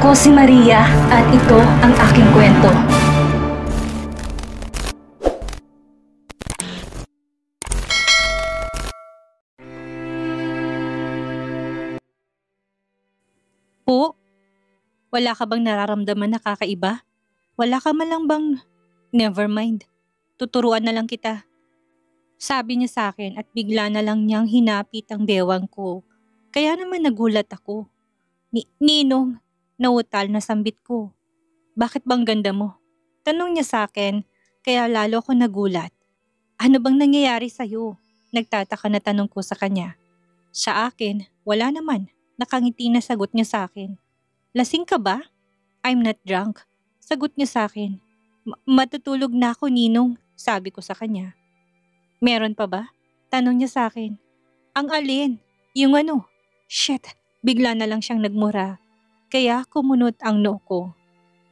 Ako si Maria at ito ang aking kwento. Po, wala ka bang nararamdaman na kakaiba? Wala ka man lang bang, never mind, tuturuan na lang kita. Sabi niya sa akin at bigla na lang niyang hinapit ang bewang ko. Kaya naman nagulat ako. Ninong, nautal na sambit ko. Bakit bang ganda mo? Tanong niya sa akin, kaya lalo ako nagulat. Ano bang nangyayari sa'yo? Nagtataka na tanong ko sa kanya. Sa akin, wala naman. Nakangiti na sagot niya sa akin. Lasing ka ba? I'm not drunk. Sagot niya sa akin. Matutulog na ako, Ninong, sabi ko sa kanya. Meron pa ba? Tanong niya sa akin. Ang alin? Yung ano? Shit, bigla na lang siyang nagmura. Kaya kumunot ang noo ko.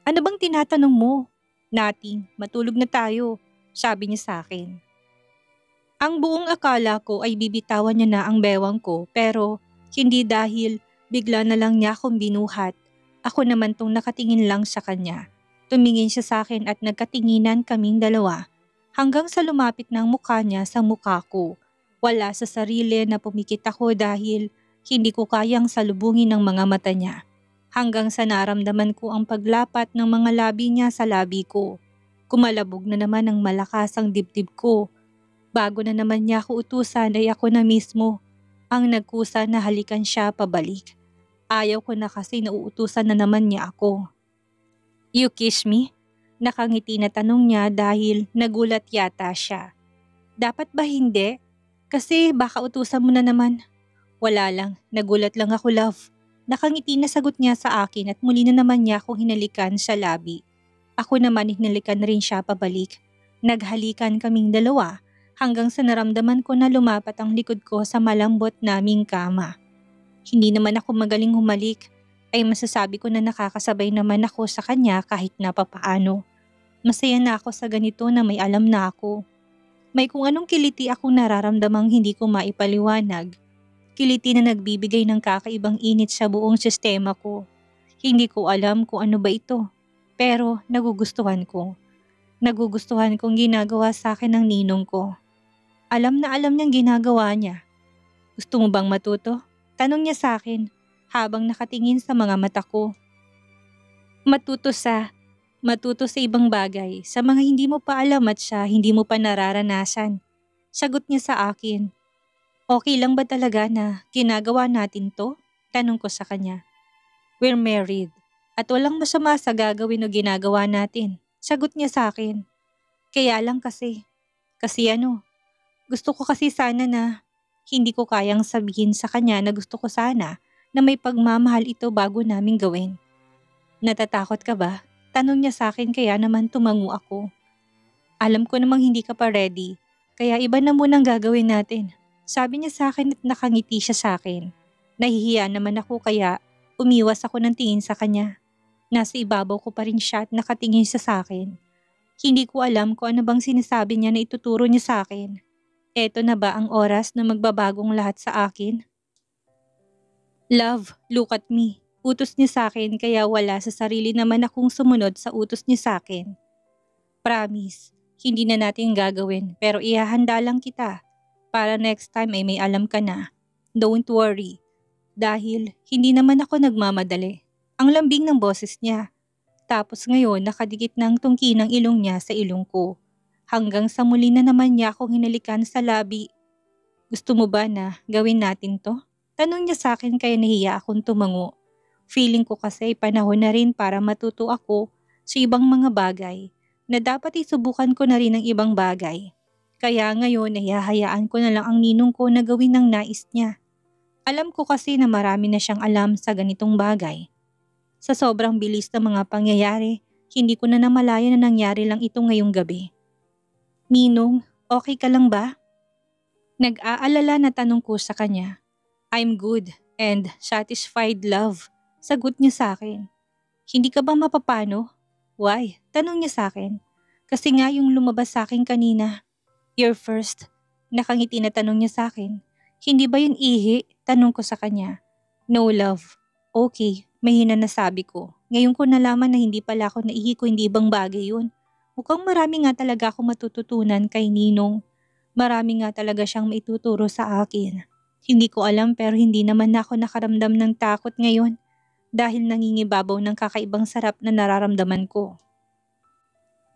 Ano bang tinatanong mo? Nothing, matulog na tayo, sabi niya sa akin. Ang buong akala ko ay bibitawan niya na ang bewang ko pero hindi dahil bigla na lang niya akong binuhat. Ako naman tong nakatingin lang sa kanya. Tumingin siya sa akin at nagkatinginan kaming dalawa hanggang sa lumapit ng mukha niya sa mukha ko. Wala sa sarili na pumikit ako dahil hindi ko kayang salubungin ng mga mata niya. Hanggang sa naramdaman ko ang paglapat ng mga labi niya sa labi ko. Kumalabog na naman ang malakas ang dibdib ko. Bago na naman niya ako utusan ay ako na mismo ang nagkusa na halikan siya pabalik. Ayaw ko na kasi nauutusan na naman niya ako. You kiss me? Nakangiti na tanong niya dahil nagulat yata siya. Dapat ba hindi? Kasi baka utusan mo na naman. Wala lang, nagulat lang ako, love. Nakangiti na sagot niya sa akin at muli na naman niya akong hinalikan sa labi. Ako naman hinalikan rin siya pabalik. Naghalikan kaming dalawa hanggang sa naramdaman ko na lumapat ang likod ko sa malambot naming kama. Hindi naman ako magaling humalik, ay masasabi ko na nakakasabay naman ako sa kanya kahit na papaano. Masaya na ako sa ganito na may alam na ako. May kung anong kiliti akong nararamdamang hindi ko maipaliwanag. Kiliti na nagbibigay ng kakaibang init sa buong sistema ko. Hindi ko alam kung ano ba ito, pero nagugustuhan ko. Nagugustuhan kong ginagawa sa akin ng ninong ko. Alam na alam niyang ginagawa niya. Gusto mo bang matuto? Tanong niya sa akin habang nakatingin sa mga mata ko. Matuto sa ibang bagay, sa mga hindi mo pa alam at siya hindi mo pa nararanasan. Sagot niya sa akin. Okay lang ba talaga na ginagawa natin to? Tanong ko sa kanya. We're married at walang masama sa gagawin o ginagawa natin. Sagot niya sa akin. Kaya lang kasi gusto ko kasi sana na hindi ko kayang sabihin sa kanya na gusto ko sana na may pagmamahal ito bago namin gawin. Natatakot ka ba? Tanong niya sa akin kaya naman tumango ako. Alam ko namang hindi ka pa ready, kaya iba na munang gagawin natin. Sabi niya sa akin at nakangiti siya sa akin. Nahihiya naman ako kaya umiwas ako ng tingin sa kanya. Nasa ibabaw ko pa rin siya at nakatingin siya sa akin. Hindi ko alam kung ano bang sinasabi niya na ituturo niya sa akin. Eto na ba ang oras na magbabagong lahat sa akin? Love, look at me. Utos niya sa akin kaya wala sa sarili naman akong sumunod sa utos niya sa akin. Promise, hindi na natin gagawin pero ihahanda lang kita. Para next time ay may alam ka na. Don't worry. Dahil hindi naman ako nagmamadali. Ang lambing ng boses niya. Tapos ngayon nakadikit ng tungki ng ilong niya sa ilong ko. Hanggang sa muli na naman niya akong hinalikan sa labi. Gusto mo ba na gawin natin to? Tanong niya sa akin kaya nahiya akong tumango. Feeling ko kasi panahon na rin para matuto ako sa ibang mga bagay na dapat isubukan ko na rin ang ibang bagay. Kaya ngayon hahayaan ko na lang ang ninong ko na gawin ng nais niya. Alam ko kasi na marami na siyang alam sa ganitong bagay. Sa sobrang bilis ng mga pangyayari, hindi ko na namalayan na nangyari lang ito ngayong gabi. Ninong, okay ka lang ba? Nag-aalala na tanong ko sa kanya. I'm good and satisfied, love. Sagot niya sa akin. Hindi ka ba mapapano? Why? Tanong niya sa akin. Kasi nga yung lumabas sa akin kanina. You're first. Nakangiti na tanong niya sa akin. Hindi ba yun ihi? Tanong ko sa kanya. No, love. Okay, Mahina na sabi ko. Ngayon ko nalaman na hindi pala ako naihiko, hindi ibang bagay yun. Mukhang marami nga talaga ako matututunan kay Ninong. Marami nga talaga siyang maituturo sa akin. Hindi ko alam pero hindi naman na ako nakaramdam ng takot ngayon dahil nangingibabaw ng kakaibang sarap na nararamdaman ko.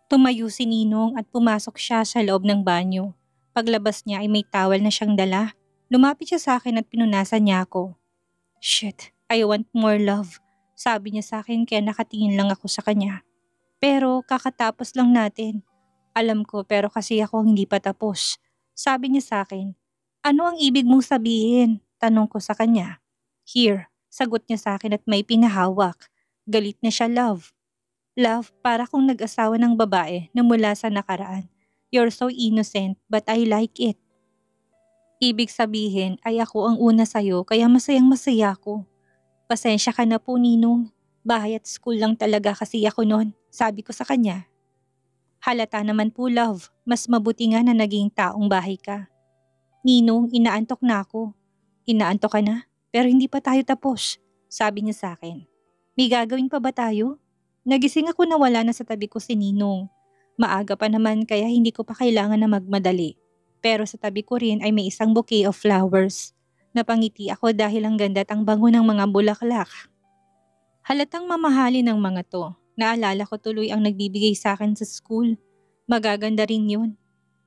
Tumayo si Ninong at pumasok siya sa loob ng banyo. Paglabas niya ay may towel na siyang dala. Lumapit siya sa akin at pinunasan niya ako. Shit, I want more love. Sabi niya sa akin kaya nakatingin lang ako sa kanya. Pero kakatapos lang natin. Alam ko pero kasi ako hindi pa tapos. Sabi niya sa akin, ano ang ibig mong sabihin? Tanong ko sa kanya. Here, sagot niya sa akin at may pinahawak. Galit na siya, love. Love, para kung nag-asawa ng babae na mula sa nakaraan. You're so innocent but I like it. Ibig sabihin ay ako ang una sa'yo kaya masayang masaya ako. Pasensya ka na po, Ninong. Bahay at school lang talaga kasi ako noon, sabi ko sa kanya. Halata naman po, love. Mas mabuti nga na naging taong bahay ka. Ninong, inaantok na ako. Inaantok ka na? Pero hindi pa tayo tapos, sabi niya sa akin. May gagawin pa ba tayo? Nagising ako na wala na sa tabi ko si Ninong. Maaga pa naman kaya hindi ko pa kailangan na magmadali. Pero sa tabi ko rin ay may isang bouquet of flowers. Napangiti ako dahil ang ganda at ang bango ng mga bulaklak. Halatang mamahalin ng mga to. Naalala ko tuloy ang nagbibigay sa akin sa school. Magaganda rin yun.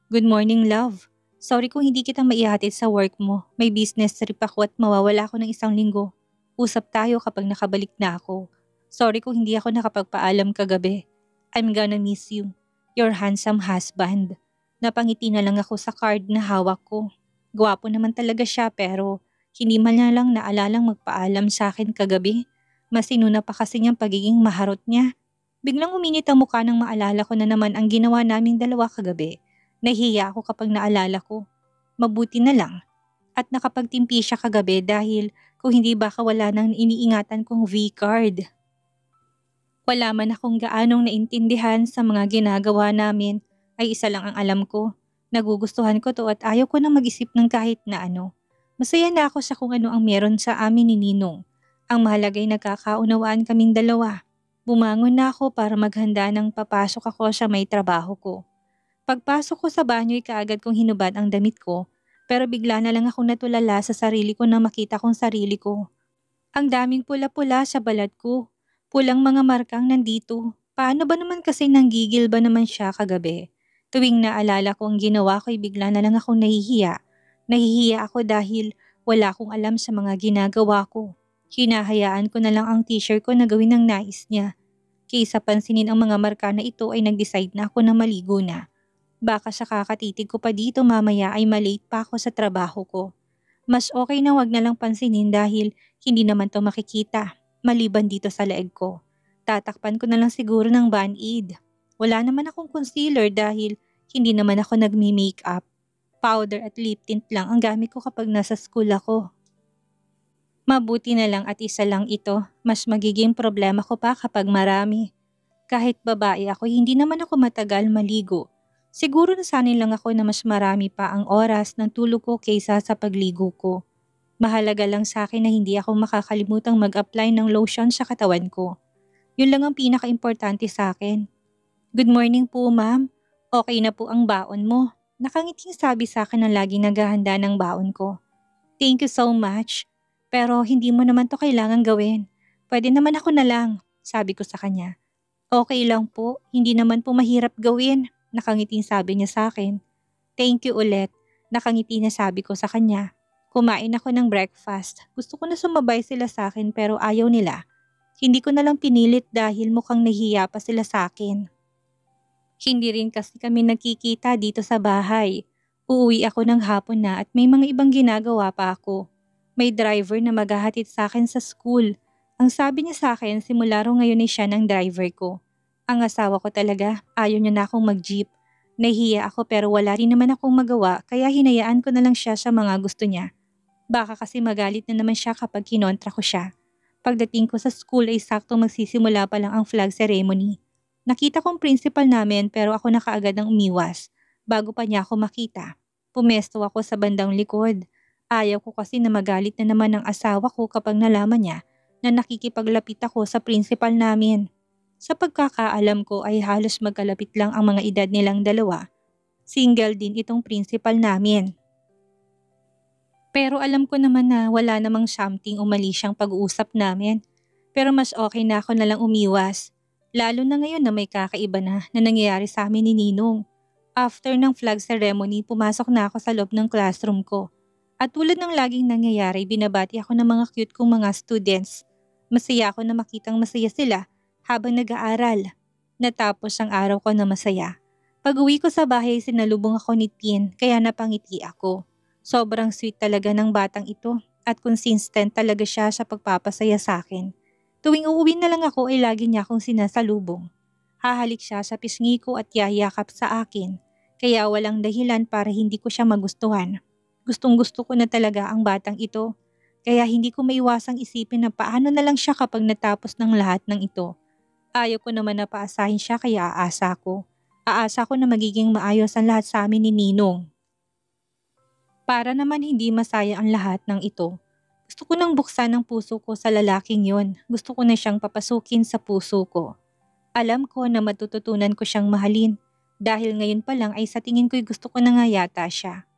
Good morning, love. Sorry kung hindi kita maihatid sa work mo. May business trip ako at mawawala ako ng 1 linggo. Usap tayo kapag nakabalik na ako. Sorry kung hindi ako nakapagpaalam kagabi. I'm gonna miss you. Your handsome husband. Napangiti na lang ako sa card na hawak ko. Gwapo naman talaga siya pero hindi man niya lang naalalang magpaalam sa akin kagabi. Mas inuna pa kasi niyang pagiging maharot niya. Biglang uminit ang mukha nang maalala ko na naman ang ginawa naming dalawa kagabi. Nahihiya ako kapag naalala ko. Mabuti na lang. At nakapagtimpi siya kagabi dahil kung hindi baka wala nang iniingatan kong V-card. Wala man akong gaanong naintindihan sa mga ginagawa namin ay isa lang ang alam ko. Nagugustuhan ko to at ayaw ko na mag-isip ng kahit na ano. Masaya na ako sa kung ano ang meron sa amin ni Ninong. Ang mahalagay nagkakaunawaan kaming dalawa. Bumangon na ako para maghanda ng papasok ako sa may trabaho ko. Pagpasok ko sa banyo ay kaagad kong hinubad ang damit ko pero bigla na lang akong natulala sa sarili ko na makita kong sarili ko. Ang daming pula-pula sa balat ko. Pulang mga markang nandito. Paano ba naman kasi nanggigil ba naman siya kagabi? Tuwing naalala ko ang ginawa ko ay bigla na lang akong nahihiya. Nahihiya ako dahil wala akong alam sa mga ginagawa ko. Hinahayaan ko na lang ang t-shirt ko na gawin ng nais niya. Kaysa pansinin ang mga marka na ito ay nag-decide na ako na maligo na. Baka sa kakatitig ko pa dito mamaya ay malate pa ako sa trabaho ko. Mas okay na wag na lang pansinin dahil hindi naman to makikita. Maliban dito sa leeg ko. Tatakpan ko na lang siguro ng Band-Aid. Wala naman akong concealer dahil hindi naman ako nagmi-makeup. Powder at lip tint lang ang gamit ko kapag nasa school ako. Mabuti na lang at isa lang ito. Mas magiging problema ko pa kapag marami. Kahit babae ako, hindi naman ako matagal maligo. Siguro nasanay lang ako na mas marami pa ang oras ng tulog ko kaysa sa pagligo ko. Mahalaga lang sa akin na hindi ako makakalimutang mag-apply ng lotion sa katawan ko. Yun lang ang pinaka-importante sa akin. Good morning po, ma'am. Okay na po ang baon mo. Nakangiting sabi sa akin na lagi naghahanda ng baon ko. Thank you so much. Pero hindi mo naman to kailangan gawin. Pwede naman ako na lang, sabi ko sa kanya. Okay lang po, hindi naman po mahirap gawin. Nakangiting sabi niya sa akin. Thank you ulit. Nakangiti na sabi ko sa kanya. Kumain ako ng breakfast. Gusto ko na sumabay sila sa akin pero ayaw nila. Hindi ko na lang pinilit dahil mukhang nahiya pa sila sa akin. Hindi rin kasi kami nagkikita dito sa bahay. Uuwi ako ng hapon na at may mga ibang ginagawa pa ako. May driver na maghahatid sa akin sa school. Ang sabi niya sa akin simula raw ngayon ay siya ng driver ko. Ang asawa ko talaga, ayaw niya na akong mag-jeep. Nahihiya ako pero wala rin naman akong magawa kaya hinayaan ko na lang siya sa mga gusto niya. Baka kasi magalit na naman siya kapag kinontra ko siya. Pagdating ko sa school ay sakto magsisimula pa lang ang flag ceremony. Nakita kong principal namin pero ako na kaagad ang umiwas. Bago pa niya ako makita. Pumesto ako sa bandang likod. Ayaw ko kasi na magalit na naman ang asawa ko kapag nalaman niya na nakikipaglapit ako sa principal namin. Sa pagkakaalam ko ay halos magkalapit lang ang mga edad nilang dalawa. Single din itong principal namin. Pero alam ko naman na wala namang something o mali siyang pag-uusap namin. Pero mas okay na ako nalang umiwas. Lalo na ngayon na may kakaiba na nangyayari sa amin ni Ninong. After ng flag ceremony, pumasok na ako sa loob ng classroom ko. At tulad ng laging nangyayari, binabati ako ng mga cute kong mga students. Masaya ako na makitang masaya sila habang nag-aaral. Natapos ang araw ko na masaya. Pag-uwi ko sa bahay, sinalubong ako ni Tin kaya napangiti ako. Sobrang sweet talaga ng batang ito at consistent talaga siya sa pagpapasaya sa akin. Tuwing uuwi na lang ako ay lagi niya akong sinasalubong. Hahalik siya sa pisngi ko at yayakap sa akin. Kaya walang dahilan para hindi ko siya magustuhan. Gustong-gusto ko na talaga ang batang ito. Kaya hindi ko maiwasang isipin na paano na lang siya kapag natapos ng lahat ng ito. Ayaw ko naman na paasahin siya kaya aasa ko. Aasa ko na magiging maayos ang lahat sa amin ni Ninong. Para naman hindi masaya ang lahat ng ito. Gusto ko nang buksan ang puso ko sa lalaking yon. Gusto ko na siyang papasukin sa puso ko. Alam ko na matututunan ko siyang mahalin. Dahil ngayon pa lang ay sa tingin ko'y gusto ko na nga yata siya.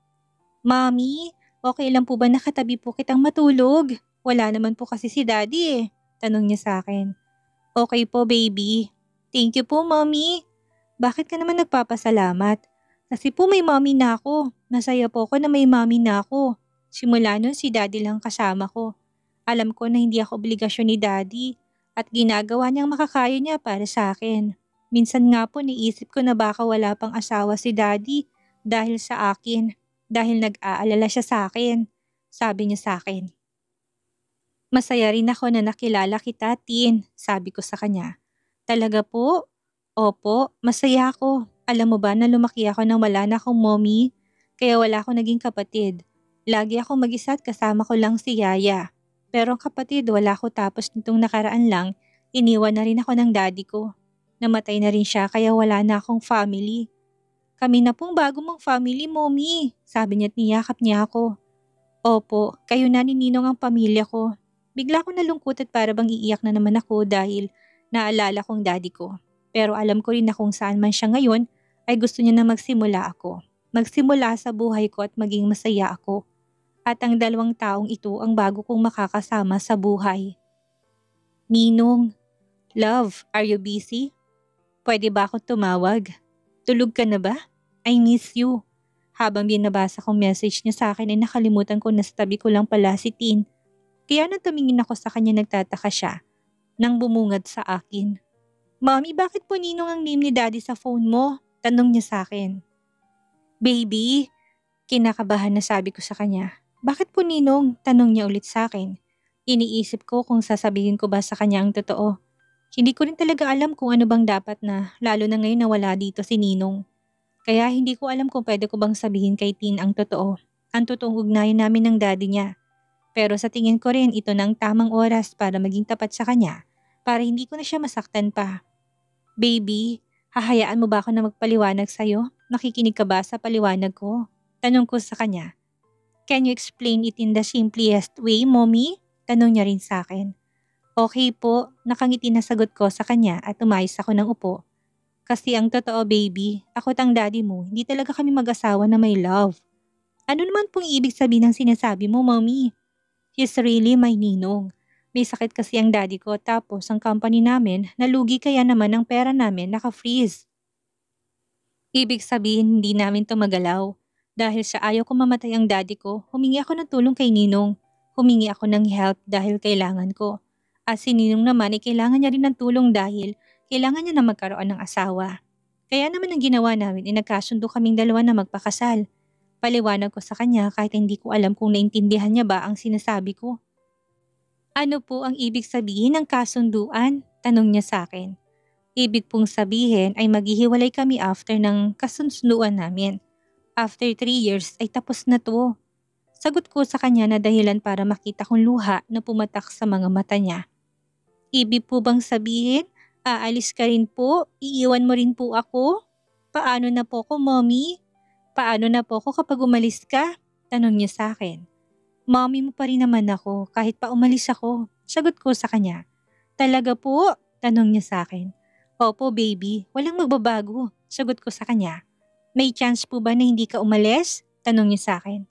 Mommy, okay lang po ba nakatabi po kitang matulog? Wala naman po kasi si Daddy eh. Tanong niya sa akin. Okay po baby. Thank you po mommy. Bakit ka naman nagpapasalamat? Kasi po may mommy na ako. Masaya po ako na may mommy na ako. Simula nun si Daddy lang kasama ko. Alam ko na hindi ako obligasyon ni Daddy at ginagawa niyang makakaya niya para sa akin. Minsan nga po niisip ko na baka wala pang asawa si Daddy dahil sa akin, dahil nag-aalala siya sa akin. Sabi niya sa akin. Masaya rin ako na nakilala kita, Tin, sabi ko sa kanya. Talaga po? Opo, masaya ako. Alam mo ba na lumaki ako nang wala na akong mommy? Kaya wala akong naging kapatid. Lagi ako mag-isa at kasama ko lang si Yaya. Pero ang kapatid wala ko tapos nitong nakaraan lang, iniwan na rin ako ng daddy ko. Namatay na rin siya kaya wala na akong family. Kami na pong bago mong family, mommy, sabi niya at niyakap niya ako. Opo, kayo na ni Ninong ang pamilya ko. Bigla ko nalungkot at para bang iiyak na naman ako dahil naalala kong daddy ko. Pero alam ko rin na kung saan man siya ngayon ay gusto niya na magsimula ako. Magsimula sa buhay ko at maging masaya ako. At ang dalawang taong ito ang bago kong makakasama sa buhay. Ninong, love, are you busy? Pwede ba akong tumawag? Tulog ka na ba? I miss you. Habang binabasa kong message niya sa akin ay nakalimutan ko na sa tabi ko lang pala si Tin. Kaya nang tumingin ako sa kanya nagtataka siya. Nang bumungad sa akin. Mommy, bakit po Ninong ang name ni Daddy sa phone mo? Tanong niya sa akin. Baby, kinakabahan na sabi ko sa kanya. Bakit po Ninong? Tanong niya ulit sa akin. Iniisip ko kung sasabihin ko ba sa kanya ang totoo. Hindi ko rin talaga alam kung ano bang dapat na, lalo na ngayon na wala dito si Ninong. Kaya hindi ko alam kung pwede ko bang sabihin kay Tin ang totoo. Ang totoong ugnayan namin ng daddy niya. Pero sa tingin ko rin ito ng tamang oras para maging tapat sa kanya. Para hindi ko na siya masaktan pa. Baby, hahayaan mo ba ako na magpaliwanag sa'yo? Nakikinig ka ba sa paliwanag ko? Tanong ko sa kanya. Can you explain it in the simplest way, mommy? Tanong niya rin sa akin. Okay po, nakangiti na sagot ko sa kanya at umayos ako ng upo. Kasi ang totoo baby, ako at ang daddy mo, hindi talaga kami mag-asawa na may love. Ano naman pong ibig sabihin ng sinasabi mo, mommy? He's really my Ninong. May sakit kasi ang daddy ko tapos ang company namin nalugi kaya naman ang pera namin naka-freeze. Ibig sabihin hindi namin to magalaw. Dahil sa ayaw ko mamatay ang daddy ko, humingi ako ng tulong kay Ninong. Humingi ako ng help dahil kailangan ko. At si Ninong naman ay kailangan niya rin ng tulong dahil kailangan niya na magkaroon ng asawa. Kaya naman ang ginawa namin ay nagkasundo kaming dalawa na magpakasal. Paliwanag ko sa kanya kahit hindi ko alam kung naintindihan niya ba ang sinasabi ko. Ano po ang ibig sabihin ng kasunduan? Tanong niya sa akin. Ibig pong sabihin ay maghihiwalay kami after ng kasunduan namin. After 3 years ay tapos na to. Sagot ko sa kanya na dahilan para makita kong luha na pumatak sa mga mata niya. Ibig po bang sabihin, aalis ka rin po? Iiwan mo rin po ako? Paano na po ko, mommy? Paano na po ko kapag umalis ka? Tanong niya sa akin. Mommy mo pa rin naman ako kahit pa umalis ako. Sagot ko sa kanya. Talaga po? Tanong niya sa akin. Opo baby, walang magbabago. Sagot ko sa kanya. May chance po ba na hindi ka umalis? Tanong niya sa akin.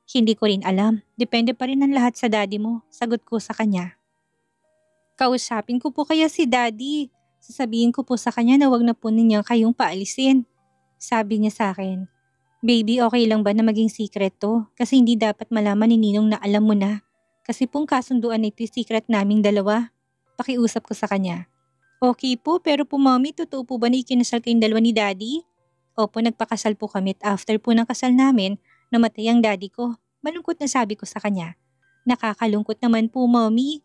Hindi ko rin alam. Depende pa rin ang lahat sa daddy mo. Sagot ko sa kanya. Kausapin ko po kaya si daddy. Sasabihin ko po sa kanya na wag na po niya kayong paalisin. Sabi niya sa akin. Baby, okay lang ba na maging secret to? Kasi hindi dapat malaman ni Ninong na alam mo na. Kasi pong kasunduan ito yung secret naming dalawa. Pakiusap ko sa kanya. Okay po, pero po mommy, totoo po ba na ikinasal kayong dalawa ni daddy? Opo, nagpakasal po kami at after po ng kasal namin, namatay ang daddy ko. Malungkot na sabi ko sa kanya. Nakakalungkot naman po mommy.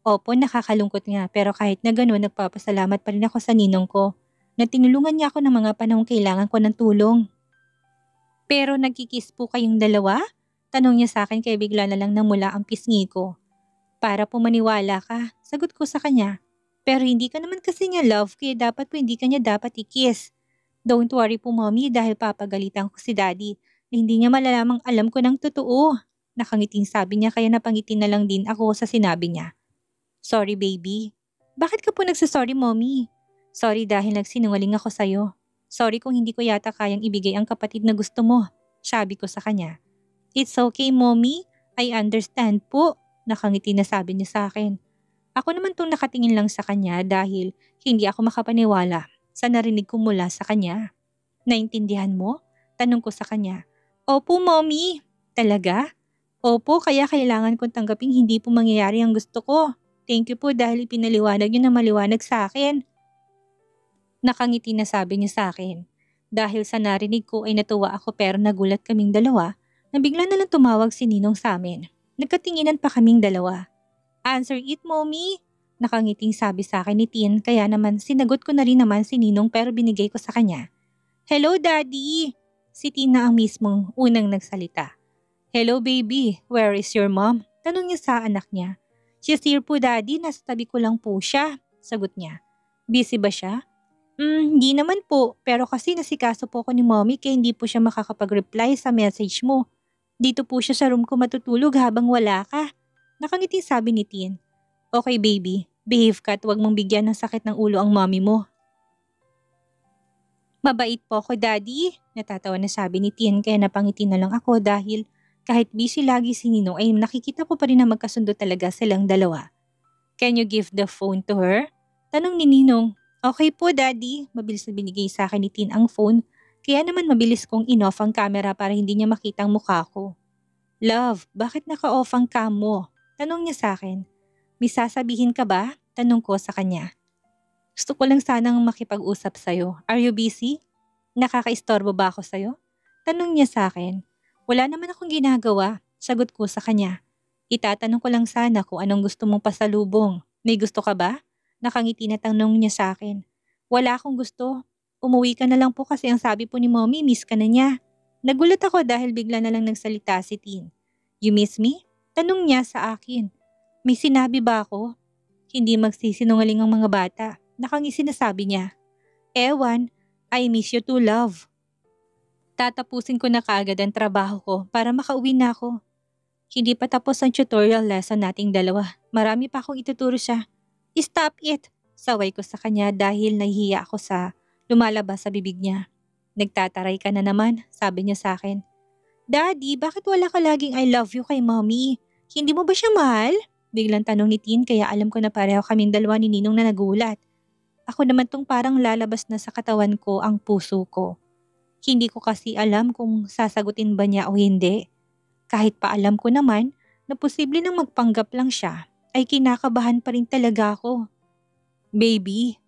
Opo, nakakalungkot nga pero kahit na gano'n nagpapasalamat pa rin ako sa ninong ko na tinulungan niya ako ng mga panahong kailangan ko ng tulong. Pero nagkikiss po kayong dalawa? Tanong niya sa akin kaya bigla na lang namula ang pisngi ko. Para po maniwala ka, sagot ko sa kanya. Pero hindi ka naman kasi niya love kaya dapat po hindi ka niya dapat i-kiss. Don't worry po mommy dahil papagalitan ko si daddy na hindi niya malalamang alam ko ng totoo. Nakangiting sabi niya kaya napangiti na lang din ako sa sinabi niya. Sorry baby. Bakit ka po nagsasorry mommy? Sorry dahil nagsinungaling ako sa'yo. Sorry kung hindi ko yata kayang ibigay ang kapatid na gusto mo. Sabi ko sa kanya. It's okay mommy. I understand po. Nakangiti na sabi niya sa akin. Ako naman tong nakatingin lang sa kanya dahil hindi ako makapaniwala sa narinig ko mula sa kanya. Naintindihan mo? Tanong ko sa kanya. Opo mommy. Talaga? Opo kaya kailangan kong tanggaping hindi po mangyayari ang gusto ko. Thank you po dahil ipinaliwanag niyo na maliwanag sa akin. Nakangiti na sabi niya sa akin. Dahil sa narinig ko ay natuwa ako pero nagulat kaming dalawa na bigla na lang tumawag si Ninong sa amin. Nagkatinginan pa kaming dalawa. Answer it, mommy. Nakangiting sabi sa akin ni Tien kaya naman sinagot ko na rin naman si Ninong pero binigay ko sa kanya. Hello, daddy. Si Tien na ang mismong unang nagsalita. Hello, baby. Where is your mom? Tanong niya sa anak niya. She's here po, daddy. Nasa tabi ko lang po siya. Sagot niya. Busy ba siya? Hindi naman po. Pero kasi nasikaso po ko ni mommy kaya hindi po siya makakapag-reply sa message mo. Dito po siya sa room ko matutulog habang wala ka. Nakangiti sabi ni Tien. Okay baby, behave ka at huwag mong bigyan ng sakit ng ulo ang mommy mo. Mabait po ako daddy. Natatawa na sabi ni Tien kaya napangiti na lang ako dahil kahit busy lagi si Ninong ay nakikita ko pa rin na magkasundo talaga silang dalawa. Can you give the phone to her? Tanong ni Ninong. Okay po daddy. Mabilis na binigay sa akin ni Tien ang phone kaya naman mabilis kong in-off ang camera para hindi niya makita ang mukha ko. Love, bakit naka-off ang cam mo? Tanong niya sa akin. May sasabihin ka ba? Tanong ko sa kanya. Gusto ko lang sanang makipag-usap sa'yo. Are you busy? Nakakaistorbo ba ako sa'yo? Tanong niya sa akin. Wala naman akong ginagawa. Sagot ko sa kanya. Itatanong ko lang sana kung anong gusto mong pasalubong. May gusto ka ba? Nakangiti na tanong niya sa akin. Wala akong gusto. Umuwi ka na lang po kasi ang sabi po ni mommy, miss ka na niya. Nagulat ako dahil bigla na lang nagsalita si Tien. You miss me? Tanong niya sa akin. May sinabi ba ako? Hindi magsisinungaling ang mga bata. Nakangisi na sabi niya. Ewan, I miss you too, love. Tatapusin ko na kaagad ang trabaho ko para makauwi na ako. Hindi pa tapos ang tutorial lesson nating dalawa. Marami pa akong ituturo siya. Stop it! Saway ko sa kanya dahil nahihiya ako sa lumalabas sa bibig niya. Nagtataray ka na naman, sabi niya sa akin. Daddy, bakit wala ka laging I love you kay mommy? Hindi mo ba siya mahal? Biglang tanong ni Tien kaya alam ko na pareho kaming dalawa ni Ninong na nagulat. Ako naman tong parang lalabas na sa katawan ko ang puso ko. Hindi ko kasi alam kung sasagutin ba niya o hindi. Kahit pa alam ko naman na posible nang magpanggap lang siya, ay kinakabahan pa rin talaga ako. Baby,